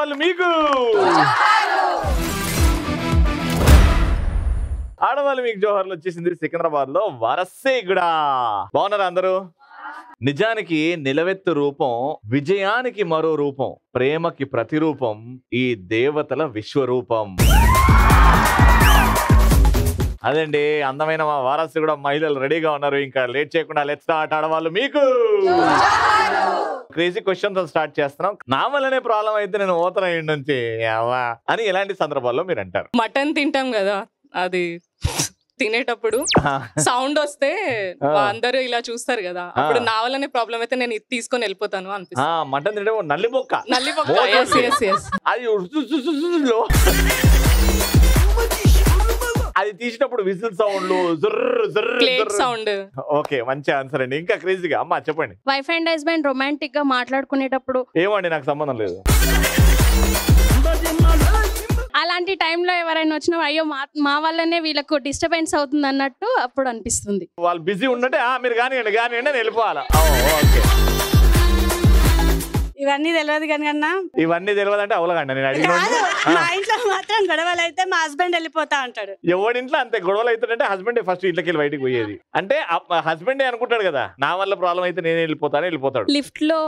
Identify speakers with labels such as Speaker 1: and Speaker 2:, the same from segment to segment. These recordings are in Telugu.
Speaker 1: ఆడవాళ్ళు మీకు ఆడవాళ్ళు మీకు జోహర్లు వచ్చేసింది సికింద్రాబాద్ లో వరసేగుడ. బాగున్నారా అందరూ? నిజానికి నిలవెత్తు రూపం, విజయానికి మరో రూపం, ప్రేమకి ప్రతిరూపం, ఈ దేవతల విశ్వరూపం. అదండి అందమైన మా వారసు కూడా మహిళలు రెడీగా ఉన్నారు. ఇంకా లేట్ చేయకుండా లెట్స్ స్టార్ట్. ఆడవాళ్ళు మీకు క్రేజీ క్వశ్చన్ తో స్టార్ట్ చేస్తున్నాం. నా వల్లనే ప్రాబ్లం అయితే నేను ఓతన నుంచి అని ఎలాంటి సందర్భాల్లో మీరు అంటారు?
Speaker 2: మటన్ తింటాం కదా, అది తినేటప్పుడు సౌండ్ వస్తే అందరూ ఇలా చూస్తారు కదా, అప్పుడు నా వల్లనే ప్రాబ్లం అయితే నేను ఇది తీసుకొని వెళ్ళిపోతాను అనిపిస్తుంది.
Speaker 1: మటన్ తినడం నల్లిబొక్క అది తీసినప్పుడు విజిల్ సౌండ్లు
Speaker 2: సౌండ్.
Speaker 1: ఓకే, మంచి ఆన్సర్ అండి. ఇంకా క్రేజీగా అమ్మా చెప్పండి.
Speaker 3: వైఫ్ అండ్ హస్బెండ్ రొమాంటిక్ గా మాట్లాడుకునేటప్పుడు
Speaker 1: ఏమండి నాకు సంబంధం లేదు.
Speaker 3: అలాంటి టైంలో ఎవరైనా వచ్చినా అయ్యో మా వల్లనే వీళ్ళకు డిస్టర్బెన్స్ అవుతుంది అన్నట్టు అప్పుడు అనిపిస్తుంది.
Speaker 1: వాళ్ళు బిజీ ఉన్నట్టే మీరు కానివ్వండి అని వెళ్ళిపోవాలా?
Speaker 4: ఇవన్నీ తెలియదు కన్నా.
Speaker 1: ఇవన్నీ తెలియదు అంటే అవలగండి. నేను అడిగిన
Speaker 4: మా ఇంట్లో మాత్రం గొడవలు అయితే మా హస్బెండ్ వెళ్ళిపోతా అంటాడు.
Speaker 1: ఎవడింట్లో అంతే గొడవలు అవుతుందంటే హస్బెండ్ ఫస్ట్ ఇంట్లోకి వెళ్ళి బయటికి పోయేది. అంటే హస్బెండే అనుకుంటాడు కదా నా వల్ల ప్రాబ్లం అయితే నేను వెళ్ళిపోతాడు.
Speaker 3: లిఫ్ట్ లో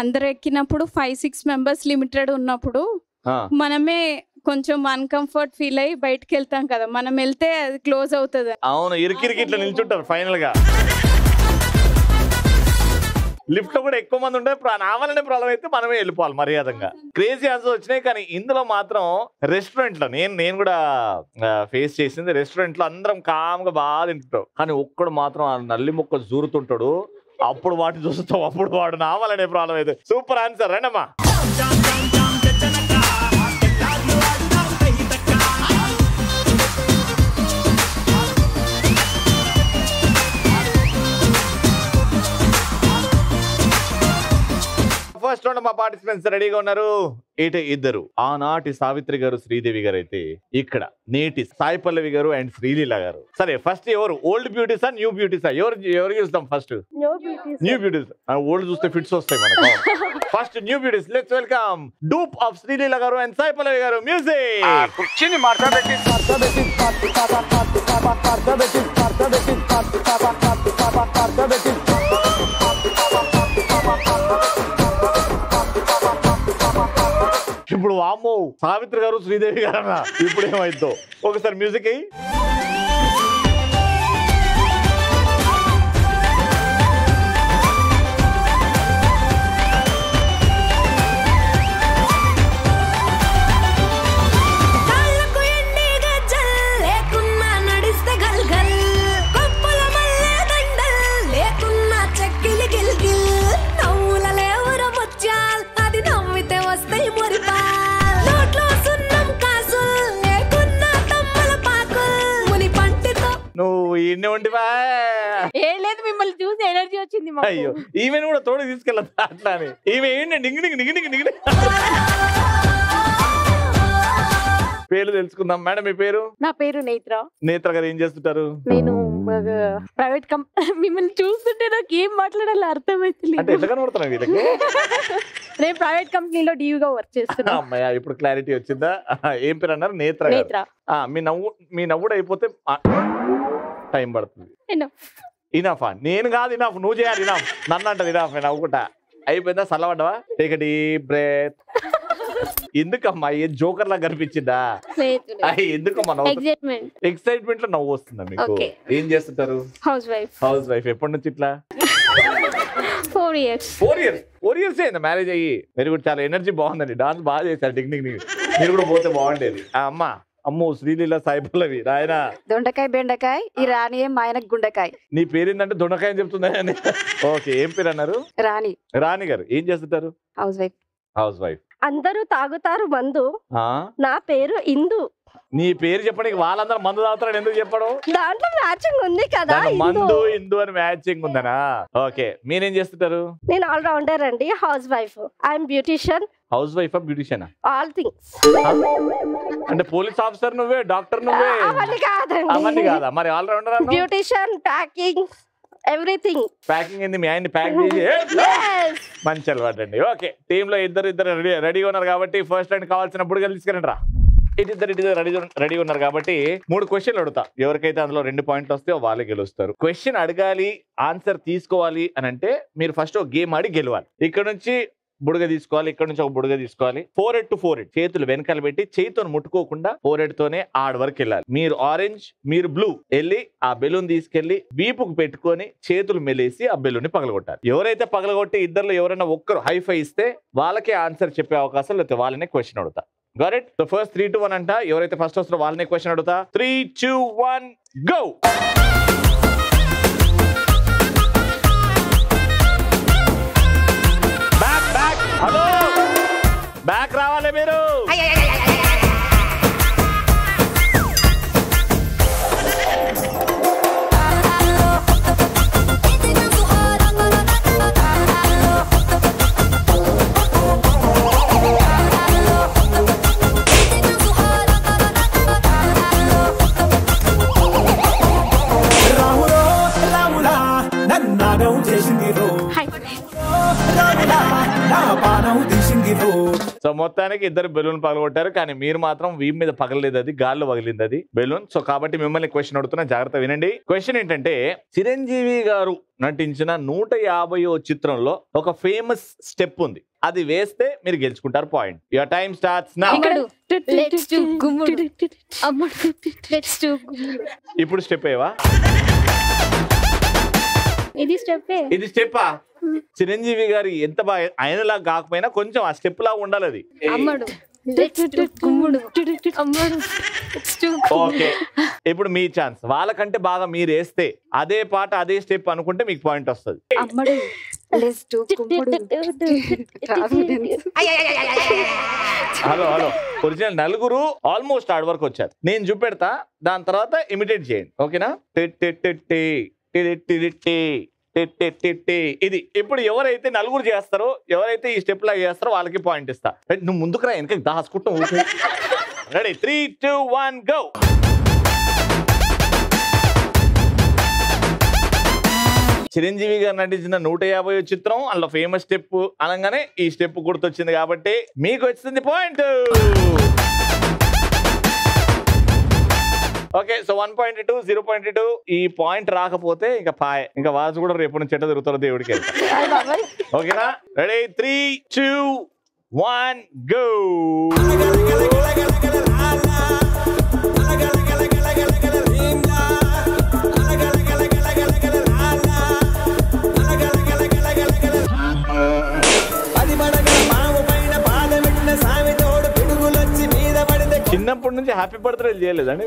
Speaker 3: అందరు ఎక్కినప్పుడు 5-6 మెంబర్స్ లిమిటెడ్ ఉన్నప్పుడు మనమే కొంచెం అన్కంఫర్ట్ ఫీల్ అయ్యి బయటకు వెళ్తాం కదా, మనం వెళ్తే అది క్లోజ్ అవుతుంది.
Speaker 1: అవును, ఇరికిరికి ఇట్లా నిల్చుంటారు. ఫైనల్ గా లిఫ్ట్ లో కూడా ఎక్కువ మంది ఉంటే నా వల్లనే ప్రాబ్లం అయితే మనమే వెళ్ళిపోవాలి మర్యాదంగా. క్రేజీ ఆన్సర్ వచ్చినాయి. కానీ ఇందులో మాత్రం రెస్టారెంట్ లో నేను కూడా ఫేస్ చేసింది. రెస్టారెంట్ లో అందరం కామ్గా బాగా తింటుంటాం, కానీ ఒక్కడు మాత్రం ఆ నల్లి మొక్క జూరుతుంటాడు. అప్పుడు వాటిని చూస్తాం, అప్పుడు వాడు నా వల్లనే ప్రాబ్లం అయితే. సూపర్ ఆన్సర్ రండమ్మా. ఫస్ట్ రౌండ్ మా పార్టిసిపెంట్స్ రెడీగా ఉన్నారు. ఇటు ఇద్దరు, ఆనాటి సావిత్రి గారు శ్రీదేవి గారు అయితే ఇక్కడ నేటి సాయి పల్లవి గారు అండ్ శ్రీలీల గారు. సరే ఫస్ట్ ఎవరు? ఓల్డ్ బ్యూటీసా న్యూ బ్యూటీసా? ఎవరు చూస్తాం ఫస్ట్? New beauties. ఓల్డ్ చూస్తే ఫిట్స్ వస్తాయి మనకు. First new beauties. Let's welcome dupe of Sreeleela గారు అండ్ సాయి పల్లవి గారు. మ్యూజిక్. ఇప్పుడు వామ్మో సావిత్రి గారు శ్రీదేవి గారు అన్న, ఇప్పుడు ఏమైందో ఒకసారి మ్యూజిక్ అయ్యి. నువ్వు ఇన్ని ఉంటివా?
Speaker 3: ఏం లేదు, మిమ్మల్ని చూసి ఎనర్జీ వచ్చింది.
Speaker 1: అయ్యో, ఈమెను కూడా తోడు తీసుకెళ్ళదు అట్లా అని. ఈమె ఏంటి నింగి పేర్లు తెలుసుకుందాం. మేడం మీ పేరు?
Speaker 3: నా పేరు నేత్ర.
Speaker 1: నేత్ర గారు ఏం చేస్తుంటారు?
Speaker 3: నేను ప్రైవేట్ మిమ్మల్ని చూస్తుంటే నాకు ఏం మాట్లాడాలో అర్థమైతుంది.
Speaker 1: అంటే ఎట్లా కనబడుతున్నావు వీళ్ళకి?
Speaker 3: నేను ప్రైవేట్ కంపెనీలో డీయూగా వర్క్ చేస్తున్నా.
Speaker 1: అమ్మాయ ఇప్పుడు క్లారిటీ వచ్చిందా? ఏం పేరు అన్నారు? నేత్ర. మీ నవ్వుడు అయిపోతే టైం పడుతుంది. ఇనఫా? నేను కాదు ఇనఫ్, నువ్వు చేయాలి ఇనఫ్. నన్ను అంటది ఇనఫ్. నవ్వుకుంటా అయిపోయిందా? చల్లబడ్డవా? Take a deep breath. ఎందుకమ్మా ఏ జోకర్ లా కనిపించిందా? ఎందుకమ్మా ఎక్సైట్మెంట్ లో నవ్వు వస్తుందా మీకు? ఏం చేస్తుంటారు?
Speaker 3: House wife.
Speaker 1: ఎప్పటి నుంచి ఇట్లా?
Speaker 3: 4 years.
Speaker 1: 4 years అయిందా మ్యారేజ్ అయ్యి? వెరీ గుడ్, చాలా ఎనర్జీ బాగుందండి. డాన్స్ బాగా చేశారు. టెక్నిక్ మీరు కూడా పోతే బాగుండేది. అమ్మా అమ్మో శ్రీలీల సాయి పల్లవి రాయన
Speaker 5: దొండకాయ బెండకాయ ఈ రాణి మా ఆయనకు గుండకాయ.
Speaker 1: నీ పేరు ఏంటంటే దొండకాయ అని చెప్తుందా? ఓకే, ఏం పేరు అన్నారు?
Speaker 5: రాణి.
Speaker 1: రాణి గారు ఏం చేస్తుంటారు? House wife.
Speaker 6: అందరూ తాగుతారు మందు, నా పేరు ఇందు.
Speaker 1: నీ పేరు చెప్పడానికి వాళ్ళందరూ మందు తాగుతారు ఎందుకు చెప్పడం?
Speaker 6: దాంట్లో మ్యాచింగ్ ఉంది కదా.
Speaker 1: మందు ఇందు అని మ్యాచింగ్ ఉందనా? ఓకే, మీరేం చేస్తుంటారు?
Speaker 6: నేను ఆల్ రౌండర్ అండి. House wife. I'm beautician.
Speaker 1: House wife beautician?
Speaker 6: All things.
Speaker 1: అంటే పోలీస్ ఆఫీసర్ నువ్వే, డాక్టర్ నువ్వే?
Speaker 6: అవన్నీ కాదండి.
Speaker 1: అవన్నీ కాదా మరి? All rounder.
Speaker 6: Beautician, packing, everything.
Speaker 1: Packing ఏంది మీ ఆయన్ని ప్యాక్ చేసి మంచి అలవాటు అండి. ఓకే, టీమ్ లో ఇద్దరు రెడీగా ఉన్నారు కాబట్టి ఫస్ట్ రౌండ్ కావాల్సిన బుడగలు తీసుకురండి రా. ఇద్దరు రెడీ ఉన్నారు కాబట్టి 3 క్వశ్చన్లు అడుగుతా. ఎవరికైతే అందులో 2 పాయింట్లు వస్తే వాళ్ళే గెలుస్తారు. క్వశ్చన్ అడగాలి, ఆన్సర్ తీసుకోవాలి అని అంటే మీరు ఫస్ట్ ఒక గేమ్ ఆడి గెలవాలి. ఇక్కడ నుంచి బుడగ తీసుకోవాలి, ఇక్కడ నుంచి ఒక బుడగ తీసుకోవాలి. 4 to 4 చేతులు వెనకాల పెట్టి చేతితో ముట్టుకోకుండా 4 తోనే ఆడ వరకు వెళ్ళాలి. మీరు ఆరెంజ్, మీరు బ్లూ వెళ్ళి ఆ బెలూన్ తీసుకెళ్లి వీపుకు పెట్టుకొని చేతులు మెలేసి ఆ బెలూన్ ని పగలగొట్టాలి. ఎవరైతే పగలగొట్టి ఇద్దరులో ఎవరైనా ఒక్కరు హైఫై ఇస్తే వాళ్ళకే ఆన్సర్ చెప్పే అవకాశం, లేకపోతే వాళ్ళనే క్వశ్చన్ అడుగుతా. Got it? So first 3 to 1 అంట. ఎవరైతే ఫస్ట్ వస్తారో వాళ్ళనే క్వశ్చన్ అడుగుతా. 3, 2, 1 go. బ్యాక్ హలో బ్యాక్ రావాలి మీరు. సో మొత్తానికి ఇద్దరు బెలూన్ పగలగొట్టారు, కానీ మీరు మాత్రం వీపు మీద పగలలేదు, అది గాల్లో పగిలింది అది బెలూన్. సో కాబట్టి మిమ్మల్ని క్వశ్చన్ అడుగుతున్నా, జాగ్రత్త వినండి. క్వశ్చన్ ఏంటంటే, చిరంజీవి గారు నటించిన 150వ చిత్రంలో ఒక ఫేమస్ స్టెప్ ఉంది, అది వేస్తే మీరు గెలుచుకుంటారు point. Your time starts now. ఇప్పుడు స్టెప్ ఏవా? ఇది స్టెప్పా? చిరంజీవి గారి ఎంత బాగా ఆయనలా కాకపోయినా కొంచెం ఆ స్టెప్ లాగా ఉండాలి అది. ఓకే, ఇప్పుడు మీ ఛాన్స్. వాళ్ళకంటే బాగా మీరు వేస్తే అదే పాట అదే స్టెప్ అనుకుంటే మీకు పాయింట్ వస్తుంది. హలో ఒరిజినల్ నలుగురు ఆల్మోస్ట్ ఆడ్ వరకు వచ్చారు. నేను చూపెడతా, దాని తర్వాత ఇమిటేట్ చేయండి. ఓకేనా? ఇది ఇప్పుడు ఎవరైతే నలుగురు చేస్తారో, ఎవరైతే ఈ స్టెప్ లాగా చేస్తారో వాళ్ళకి పాయింట్ ఇస్తా. నువ్వు ముందుకు రా, వెనక దాచుకుంటూ. రెడీ? 3, 2, 1 గో. చిరంజీవి గారు నటించిన 150వ చిత్రం, అందులో ఫేమస్ స్టెప్ అనగానే ఈ స్టెప్ గుర్తొచ్చింది కాబట్టి మీకు వచ్చింది పాయింట్. Okay, so 1.2, 0.2. ఈ పాయింట్ రాకపోతే ఇంకా పాయ్, ఇంకా వాచ్ కూడా రేపు నుంచి చెట్ట తిరుగుతారు దేవుడికి. ఓకేనా? రెడీ? 3, 2, 1 గో. చిన్నప్పటి నుంచి హ్యాపీ బర్త్డే చేయలేదండి?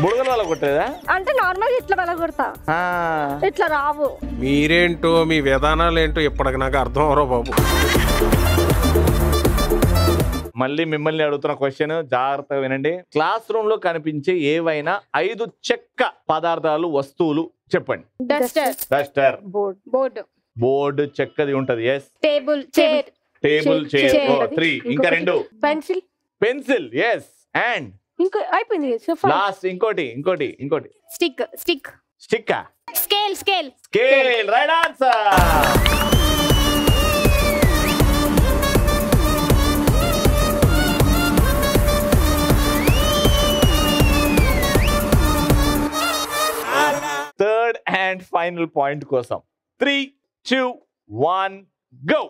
Speaker 1: బుడగలు వాళ్ళ కొట్టేదా?
Speaker 6: అంటే నార్మల్ ఇట్లా వెళ్ళగొడతా, ఇట్లా రావు.
Speaker 7: మీరేంటో మీ విధానాలు ఏంటో ఇప్పటికి నాకు అర్థం అవరో బాబు.
Speaker 1: మళ్ళీ మిమ్మల్ని అడుగుతున్న క్వశ్చన్, జాగ్రత్తగా వినండి. క్లాస్ రూమ్ లో కనిపించే ఏవైనా 5 చెక్క పదార్థాలు, వస్తువులు చెప్పండి. డస్టర్, బోర్డు చెక్కది ఉంటది. ఎస్.
Speaker 3: Table, chair.
Speaker 1: 3. ఇంకా 2. పెన్సిల్. ఎస్. అండ్
Speaker 6: ఇంకో అయిపోయింది.
Speaker 1: లాస్ట్ ఇంకోటి.
Speaker 3: Stick.
Speaker 1: Stick.
Speaker 3: Scale.
Speaker 1: Right answer. Third and final point కోసం 3, 2, 1 గో.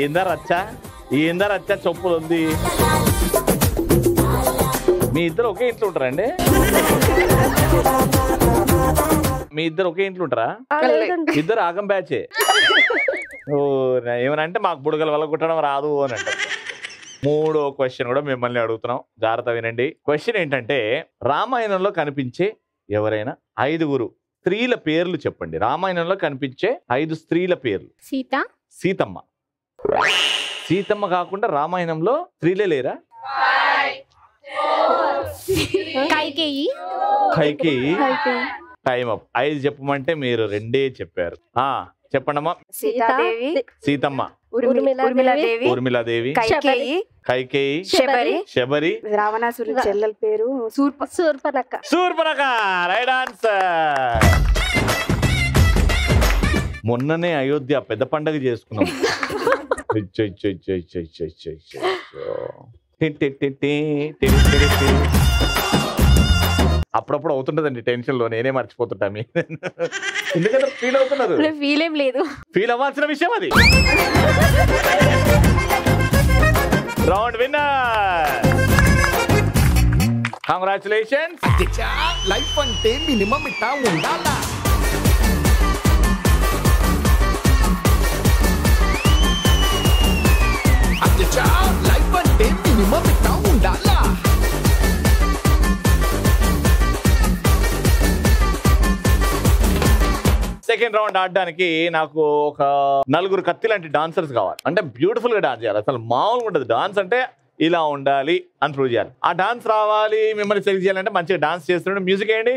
Speaker 1: ఏందా రచ్చా చెప్పులు ఉంది. మీ ఇద్దరు ఒకే ఇంట్లో ఉంటారండి? మీ ఇద్దరు ఒకే ఇంట్లో ఉంటారా? ఇద్దరు ఆగం బ్యాచే. ఓ, ఏమనంటే మాకు బుడగల వల్ల కుట్టడం రాదు అని అంటారు. 3వ క్వశ్చన్ కూడా మిమ్మల్ని అడుగుతున్నాం, జాగ్రత్త వినండి. క్వశ్చన్ ఏంటంటే, రామాయణంలో కనిపించే ఎవరైనా 5 స్త్రీల పేర్లు చెప్పండి. రామాయణంలో కనిపించే 5 స్త్రీల పేర్లు. సీతమ్మ కాకుండా రామాయణంలో స్త్రీలే లేరా?
Speaker 3: కైకేయి.
Speaker 1: Time up. 5 చెప్పమంటే మీరు 2 చెప్పారు. చెప్పండమ్మా.
Speaker 5: సీతాదేవి,
Speaker 1: సీతమ్మ,
Speaker 5: ఊర్మిళాదేవి,
Speaker 1: ఊర్మిళాదేవి, కైకేయి, శబరి,
Speaker 5: రావణాసురుడి చెల్లెల పేరు
Speaker 6: శూర్పణఖ.
Speaker 1: Right answer. మొన్ననే అయోధ్య పెద్ద పండగ చేసుకున్నాం. అప్పుడప్పుడు అవుతుంటదండి టెన్షన్ లో, నేనే మర్చిపోతుంటా. ఎందుకంటే ఫీల్ అవుతున్నారు.
Speaker 3: ఫీల్ ఏం లేదు,
Speaker 1: ఫీల్ అవ్వాల్సిన విషయం అది. Round winner. కంగ్రాచులేషన్స్.
Speaker 8: లైఫ్ అంటే మినిమం ఇట్టా ఉండాలా. లైఫ్ అంటే మినిమం ఇట్టా ఉండాలా.
Speaker 1: సెకండ్ రౌండ్ ఆడడానికి నాకు ఒక 4 కత్తి లాంటి డాన్సర్స్ కావాలి. అంటే బ్యూటిఫుల్ గా డాన్స్ చేయాలి. అసలు మామూలుగా ఉంటుంది. డాన్స్ అంటే ఇలా ఉండాలి అని ప్రూవ్ చేయాలి. ఆ డాన్స్ రావాలి, మిమ్మల్ని సెలెక్ట్ చేయాలంటే మంచిగా డాన్స్ చేస్తున్నాడు. మ్యూజిక్ ఏంటి?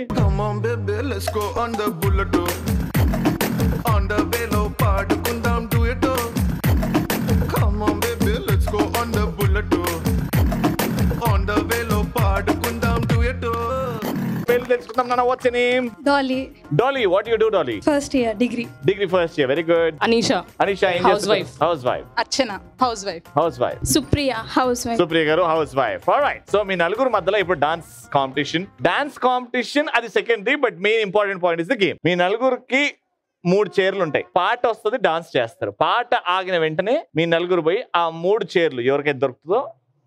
Speaker 1: తెలుసుకుందాం నాన్న. What's your name?
Speaker 3: Dolly.
Speaker 1: Dolly, what you do Dolly?
Speaker 3: First year degree
Speaker 1: first year. Very good.
Speaker 2: Anisha
Speaker 1: ఏం
Speaker 2: housewife. Archana housewife.
Speaker 3: Supriya housewife.
Speaker 1: Supriya గారు హౌస్ వైఫ్. ఆల్రైట్. సో మీ నలుగురు మధ్యలో ఇప్పుడు డాన్స్ కాంపిటీషన్ అది secondary, but main important point is the game. మీ నలుగురికి 3 చైర్లు ఉంటాయి. పాట వస్తుంది, డాన్స్ చేస్తారు. పాట ఆగిన వెంటనే మీ నలుగురు పోయి ఆ 3 చైర్లు ఎవరికైతే దొరుకుతుందో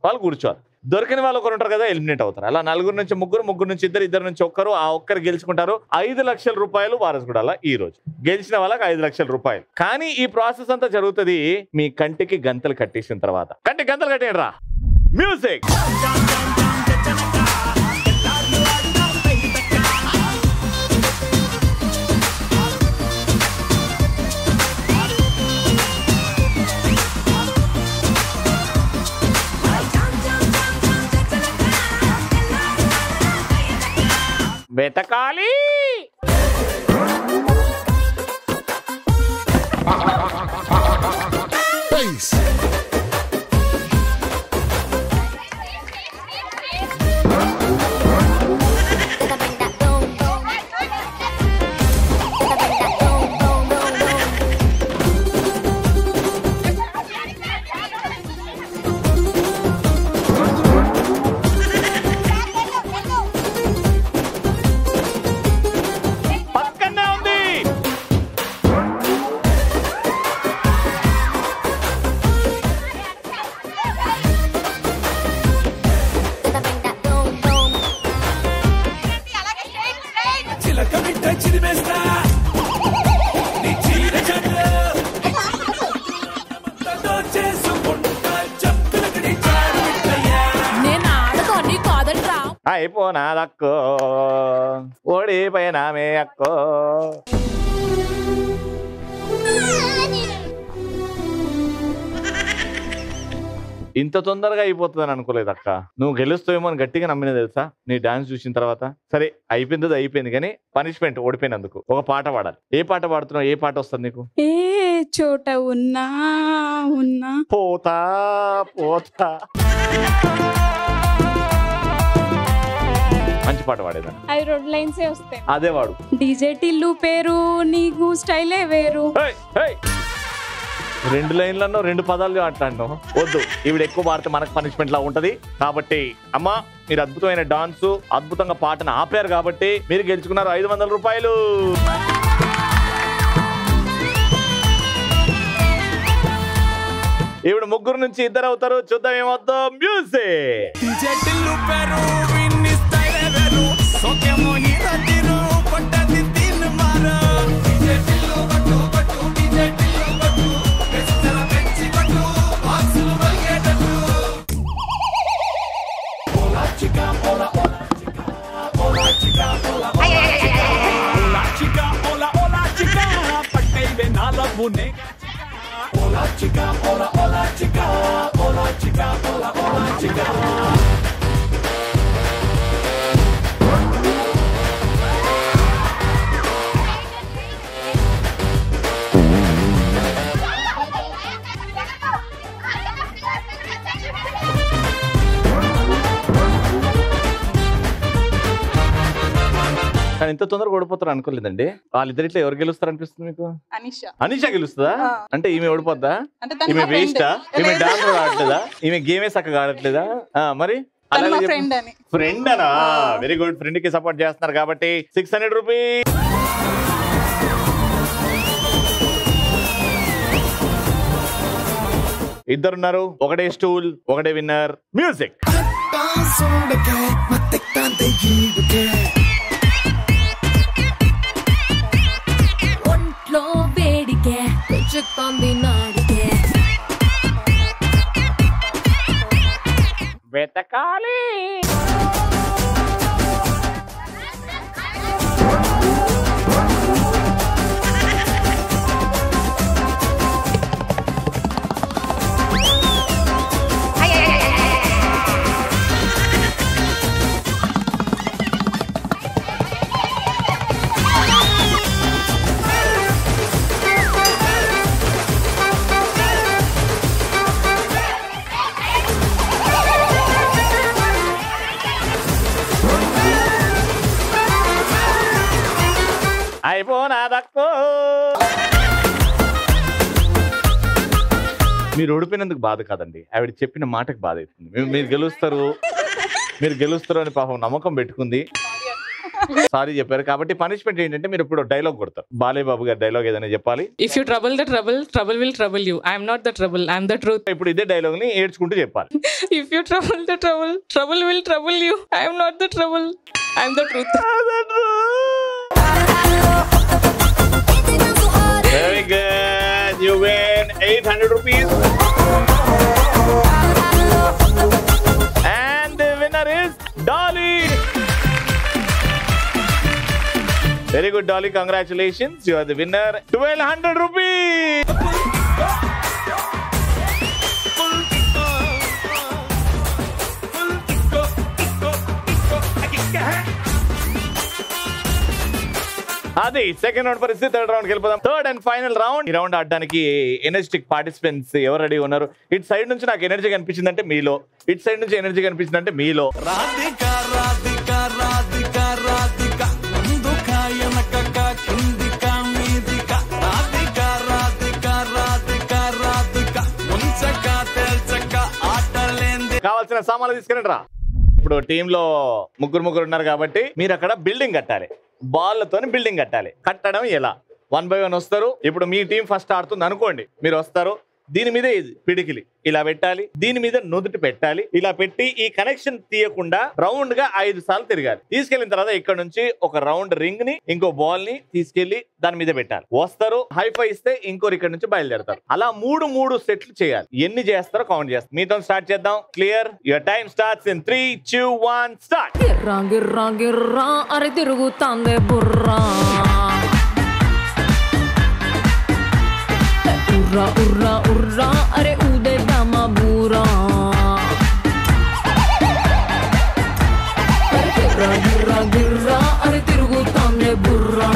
Speaker 1: వాళ్ళు కూర్చోవాలి. దొరికిన వాళ్ళు ఒకరు ఉంటారు కదా, ఎలిమినేట్ అవుతారు. అలా 4 నుంచి 3, 3 నుంచి 2, 2 నుంచి 1, ఆ ఒక్కరు గెలుచుకుంటారు. 5 లక్షల రూపాయలు వారసుగూడల ఈ రోజు గెలిచిన వాళ్ళకి 5 లక్షల రూపాయలు. కానీ ఈ ప్రాసెస్ అంతా జరుగుతుంది మీ కంటికి గంతలు కట్టేసిన తర్వాత. కంటికి గంతలు కట్టేయండి రా. మ్యూజిక్. వెతకాలి. అయిపోనా దక్కో ఓడిపోయినామే అక్కో. ఇంత తొందరగా అయిపోతుందని అనుకోలేదు అక్క. నువ్వు గెలుస్తావేమో అని గట్టిగా నమ్మిన తెలుసా నీ డాన్స్ చూసిన తర్వాత. సరే అయిపోయింది కానీ పనిష్మెంట్ ఓడిపోయినందుకు ఒక పాట పాడాలి. ఏ పాట పాడుతున్నావు? ఏ పాట వస్తుంది నీకు?
Speaker 3: ఏ చోట ఉన్నా
Speaker 1: పోతా పోతా. మంచి పాట పాడేదాన్ని.
Speaker 3: 2 లైన్స్ వస్తాయి.
Speaker 1: అదే వాడు.
Speaker 3: డీజే టిల్లు పేరు నీకు స్టైలే వేరు.
Speaker 1: 2 లైన్లను 2 పదాలు మాట్లాడినావు. వద్దు, ఈవిడ ఎక్కువ పాడితే మనకు పనిష్మెంట్ లా ఉంటది. కాబట్టి అమ్మా మీరు అద్భుతమైన డాన్స్ అద్భుతంగా పాటను ఆపారు కాబట్టి మీరు గెలుచుకున్నారు 500 రూపాయలు. ఈవిడ 3 నుంచి 2 అవుతారు. చూద్దాం ఏమవుతుందో. మ్యూజిక్. ఇంత తొందరగా ఓడిపోతారు అనుకోలేదండి. వాళ్ళిద్దరు ఇట్లా ఎవరు గెలుస్తారు అనిపిస్తుంది మీకు? అనిష గెలుస్తుందా? అంటే ఈమె ఓడిపోద్దా? ఈమె వేస్టా? ఈమె డాన్స్ ఆడట్లేదా? ఈమె గేమే చక్కగా ఆడట్లేదా? మరి ఫ్రెండ్ అనా? Very good. ఫ్రెండ్ కి సపోర్ట్ చేస్తున్నారు కాబట్టి 600 రూపీస్. ఇద్దరున్నారు, ఒకటే స్టూల్, ఒకటే విన్నర్. మ్యూజిక్.
Speaker 9: ఒంట్లో వేడికే పెంచుతోంది నాడికే
Speaker 1: వెతకాలి. అయిపోనా దక్కో. మీరు ఓడిపోయినందుకు బాధ కాదండి, ఆవిడ చెప్పిన మాటకు బాధ అవుతుంది. మీరు గెలుస్తారు అని పాపం నమ్మకం పెట్టుకుంది, సారీ చెప్పారు. కాబట్టి పనిష్మెంట్ ఏంటంటే మీరు ఇప్పుడు డైలాగ్ కొడతారు. బాలయ్య బాబు గారి డైలాగ్ ఏదైనా చెప్పాలి.
Speaker 2: If you trouble the trouble, trouble will trouble you. I'm not the trouble, I'm the truth.
Speaker 1: ఇప్పుడు ఇదే డైలాగ్ ని ఏడ్చుకుంటూ చెప్పాలి.
Speaker 2: If you trouble the trouble, trouble will trouble you. I'm not the trouble, I'm the truth.
Speaker 1: Very good. You win 800 rupees. And the winner is Dolly. Very good, Dolly. Congratulations. You are the winner. 1200 rupees. అది సెకండ్ రౌండ్ పరిస్థితి. థర్డ్ రౌండ్కి వెళ్ళిపోదాం. Third and final round. ఈ రౌండ్ ఆడడానికి ఎనర్జెటిక్ పార్టిసిపెంట్స్ ఎవరు రెడీ ఉన్నారు? ఇటు సైడ్ నుంచి నాకు ఎనర్జీ కనిపించిందంటే మీలో, ఇటు సైడ్ నుంచి ఎనర్జీ కనిపించిందంటే మీలో. కావాల్సిన సామాన్లు తీసుకురండి రా. ఇప్పుడు టీంలో ముగ్గురు ఉన్నారు కాబట్టి మీరు అక్కడ బిల్డింగ్ కట్టాలి. బాల్లతో బిల్డింగ్ కట్టాలి. కట్టడం ఎలా? 1 by 1 వస్తారు. ఇప్పుడు మీ టీం ఫస్ట్ ఆడుతుంది అనుకోండి, మీరు వస్తారు. దీని మీద పిడికిలి ఇలా పెట్టాలి, దీని మీద నుదుటి పెట్టాలి. ఇలా పెట్టి ఈ కనెక్షన్ తీయకుండా రౌండ్ గా 5 సార్లు తిరగాలి. తీసుకెళ్లిన తర్వాత ఇక్కడ నుంచి ఒక రౌండ్ రింగ్ ని, ఇంకో బాల్ ని తీసుకెళ్లి దాని మీద పెట్టాలి. వస్తారు, హైఫై ఇస్తే ఇంకోరు ఇక్కడ నుంచి బయలుదేరతారు. అలా 3 సెట్లు చేయాలి. ఎన్ని చేస్తారో కౌంట్ చేస్తారు. మీతో స్టార్ట్ చేద్దాం. Clear? Your time starts in 3, 2, 1 start.
Speaker 9: గిర్రా గిర్రా గిర్రా అరే తిరుగుతాందే బుర్రా ఉర్రా ఉర్రా ఉర్రా అరే ఊదేద్దామ బూరా గిర్రా గిర్రా గిర్రా అరే తిరుగుతాందే బుర్రా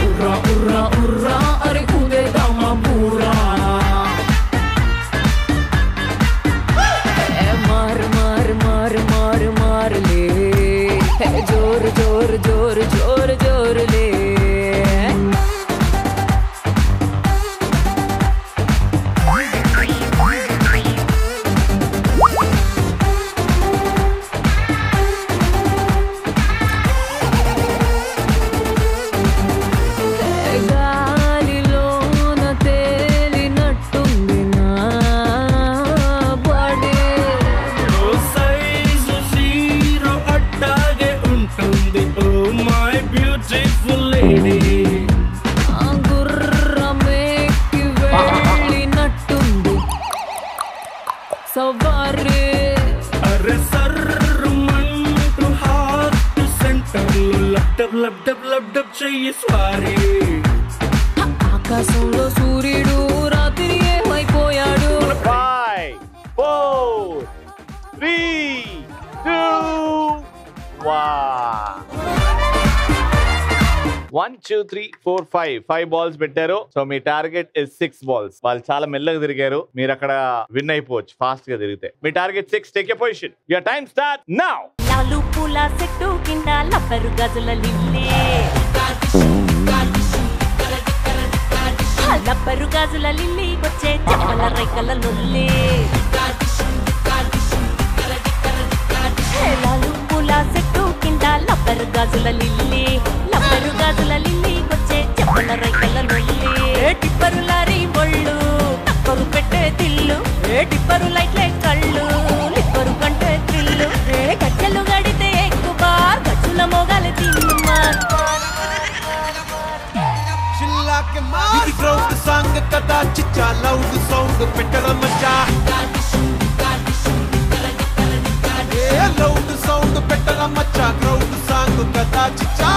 Speaker 9: ఉర్రా ఉర్రా ఉర్రా అరే ఊదేద్దామ బూరా మార్ మార్ మార్ మార్ మార్ లే జోర్ జోర్ జోర్ జోర్ జోర్ లే ఆకాశంలో సూర్యుడు రాత్రి ఏమైపోయాడు.
Speaker 1: 5, 4, 3, 2, 1 2 3 4 5 బాల్స్ పెట్టారు. So me target is 6 balls. వాళ్ళు చాలా మెల్లగా తిరిగారు, మీరు అక్కడ విన్ అయిపోవచ్చు ఫాస్ట్ గా తిరిగితే. మీ target 6. Take a position. Your time start now.
Speaker 10: లాలు పూల చెట్టు కింద లబ్బరు గజుల లిల్లీ లబ్బరు గాజుల లిల్లీ వచ్చే చెప్పల రైకల లొల్లి లాలు పూల చెట్టు కింద లబ్బరు గాజుల లిల్లీ వచ్చే చెప్పల రైకల లొల్లి టిప్పరు లారీ బొళ్ళు టక్కరు పెట్టే తిల్లు టిప్పరు లైట్లే కళ్ళు లిప్పరు కంటే త్రిల్లు గజ్జలు గడితే ఎక్కువ గజ్జుల మోగాల తిన్ను
Speaker 8: గ్రౌండ్ సాంగ్ కదా చిచ్చా లౌడ్ సౌండ్ పెట్టడం మచ్చా లౌడ్ సౌండ్ పెట్టడం మచ్చా గ్రౌండ్ సాంగ్ కదా చిచ్చా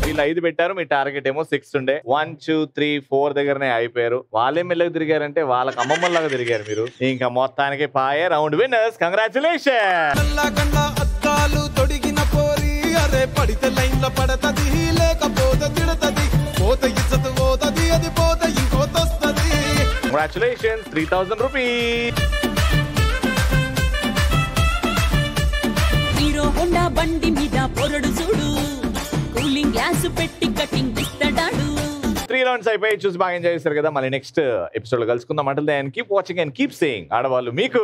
Speaker 1: వీళ్ళు 5 పెట్టారు, మీ టార్గెట్ ఏమో 6 ఉండే. 1 2 3 4 దగ్గరనే అయిపోయారు. వాళ్ళే మెల్లగా తిరిగారంటే వాళ్ళకి అమ్మమ్మలాగా తిరిగారు మీరు. ఇంకా మొత్తానికి పాయే రౌండ్ విన్నర్స్. కంగ్రాచులేషన్.
Speaker 8: పడితే లైన్ లో పడతది లేకపోతే తిడతది పోతే ఇజ్జత్ పోతది అది పోతే ఇంకోతొస్తది.
Speaker 1: Congratulations 3000 rupees.
Speaker 10: హీరో హోండా బండి మీద పొరడు చూడు కూలింగ్ గ్లాస్ పెట్టి కటింగ్ ఇస్తాడాడు.
Speaker 1: 3 రౌండ్స్ అయిపోయి చూసి బాగా ఎంజాయ్ చేస్తారు కదా. మళ్ళీ నెక్స్ట్ ఎపిసోడ్ లో కలుసుకుందాం. అంటే keep watching and keep saying ఆడవాళ్ళు మీకు